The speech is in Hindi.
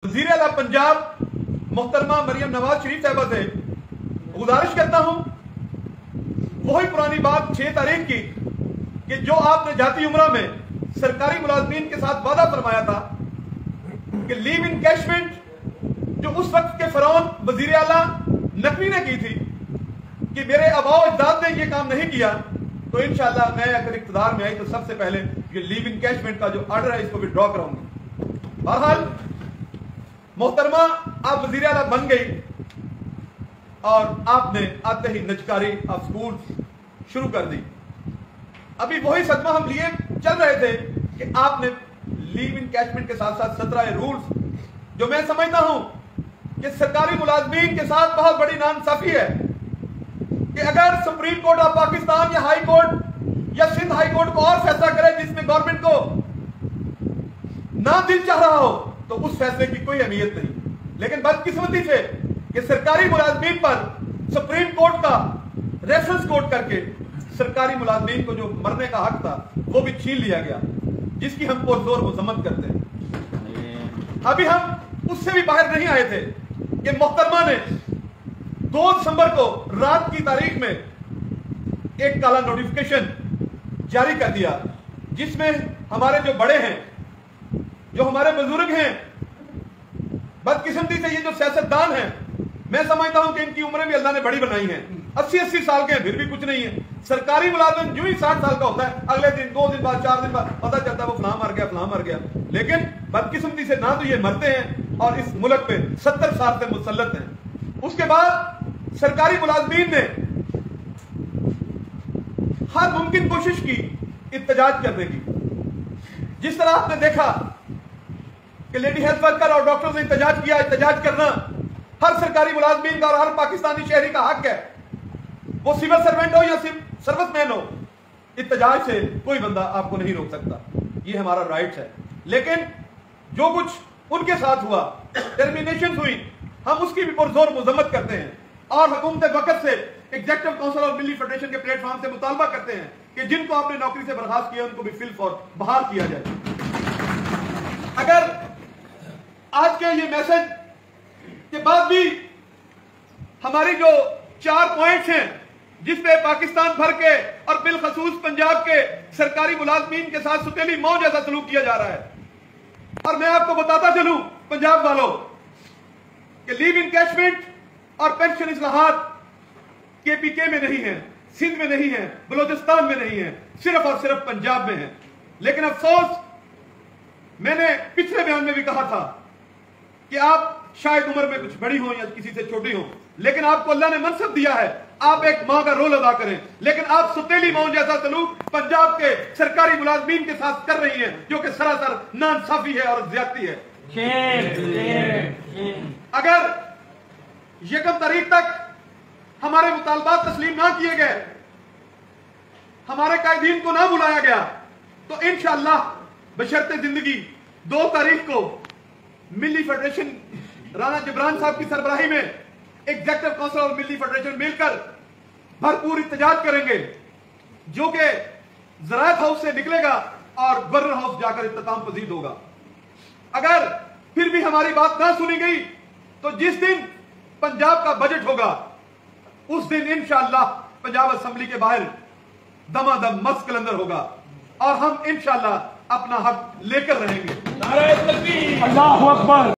वज़ीर आला पंजाब मोहतरमा मरियम नवाज शरीफ साहबा से गुजारिश करता हूं, वही पुरानी बात 6 तारीख की कि जो आपने जाती उम्रा में सरकारी मुलाजमीन के साथ वादा फरमाया था कि लीव इनकैशमेंट जो उस वक्त के फरौन वज़ीर आला नकवी ने की थी कि मेरे आबाओ अजदाद ने यह काम नहीं किया, तो इंशाअल्लाह मैं अगर इख्तियार में आई तो सबसे पहले ये लीव इनकैशमेंट का जो ऑर्डर है इसको विड्रॉ कराऊंगी। बहरहाल मोहतरमा आप वज़ीर आला बन गई और आपने आते ही नजकारी ऑफ स्कूल शुरू कर दी। अभी वही सदमा हम लिए चल रहे थे कि आपने लीव इनकैशमेंट के साथ साथ 17 रूल्स, जो मैं समझता हूं कि सरकारी मुलाजमीन के साथ बहुत बड़ी नाइंसाफी है कि अगर सुप्रीम कोर्ट ऑफ पाकिस्तान या हाई कोर्ट या सिंध हाई कोर्ट को और फैसला करे जिसमें गवर्नमेंट को ना दिल चाह रहा हो तो उस फैसले की कोई अहमियत नहीं, लेकिन बदकिस्मती से कि सरकारी मुलाजमीन पर सुप्रीम कोर्ट का रेफरेंस कोर्ट करके सरकारी मुलाजमीन को जो मरने का हक था वो भी छीन लिया गया, जिसकी हम पुरजोर मजम्मत करते हैं। अभी हम उससे भी बाहर नहीं आए थे कि मोहतरमा ने 2 दिसंबर को रात की तारीख में एक काला नोटिफिकेशन जारी कर दिया, जिसमें हमारे जो बड़े हैं, जो हमारे बुजुर्ग हैं, बदकिस्मती से ये जो सियासतदान हैं, मैं समझता हूं कि इनकी उम्रें भी अल्लाह ने बड़ी बनाई हैं, 80-80 साल के हैं, फिर भी कुछ नहीं है। सरकारी मुलाजिम जो ही 60 साल का होता है, अगले दिन 2 दिन बाद 4 दिन बाद पता चलता है वो फलां मर गया। लेकिन बदकिस्मती से ना तो ये मरते हैं और इस मुल्क पे 70 साल से मुसल्लत हैं। उसके बाद सरकारी मुलाजमीन ने हर मुमकिन कोशिश की इत्तेजाज करने की। जिस तरह आपने देखा कि लेडी हेल्थ वर्कर और डॉक्टर्स ने इत्तेजाज किया, इत्तेजाज करना हर सरकारी मुलाजमीन का और हर पाकिस्तानी शहरी का हक है, वो सिविल सर्वेंट हो या सर्विसमैन हो। इत्तेजाज से कोई बंदा आपको नहीं रोक सकता, ये हमारा राइट है। लेकिन जो कुछ उनके साथ हुआ, टर्मिनेशन हुई, हम उसकी भी पुरजोर मजम्मत करते हैं और हुकूमत वक्त से एग्जीक्यूटिव काउंसिल और मिली फेडरेशन के प्लेटफॉर्म से मुतालबा करते हैं कि जिनको आपने नौकरी से बर्खास्त किया उनको भी फिल फॉर बहाल किया जाए। अगर आज के ये मैसेज के बाद भी हमारी जो 4 पॉइंट्स हैं जिसपे पाकिस्तान भर के और बिलखसूस पंजाब के सरकारी मुलाजमीन के साथ सुतेली मौत जैसा सलूक किया जा रहा है, और मैं आपको बताता चलूं पंजाब वालों कि लीव इनकैशमेंट और पेंशन इस्लाहात केपीके में नहीं है, सिंध में नहीं है, बलोचिस्तान में नहीं है, सिर्फ और सिर्फ पंजाब में है। लेकिन अफसोस, मैंने पिछले बयान में भी कहा था कि आप शायद उम्र में कुछ बड़ी हो या किसी से छोटी हो, लेकिन आपको अल्लाह ने मनसब दिया है, आप एक मां का रोल अदा करें, लेकिन आप सुतेली मौत जैसा सलूक पंजाब के सरकारी मुलाजमीन के साथ कर रही है, जो कि सरासर नाइंसाफी है और ज्यादती है। अगर 1 तारीख तक हमारे मुतालबात तस्लीम ना किए गए, हमारे कायदीन को ना बुलाया गया, तो इंशाअल्लाह बशर्ते जिंदगी 2 तारीख को मिली फेडरेशन राना जबरान साहब की सरबराही में एग्जीक्यूटिव काउंसिल और मिली फेडरेशन मिलकर भरपूर इत्तेजाज करेंगे, जो कि ज़राअत हाउस से निकलेगा और गवर्नर हाउस जाकर इख्तिताम पजीद होगा। अगर फिर भी हमारी बात ना सुनी गई तो जिस दिन पंजाब का बजट होगा उस दिन इंशाअल्लाह पंजाब असेंबली के बाहर दमादम मस्त कलंदर होगा और हम इंशाअल्लाह अपना हक लेकर रहेंगे। नारे तकबीर, अल्लाहू अकबर।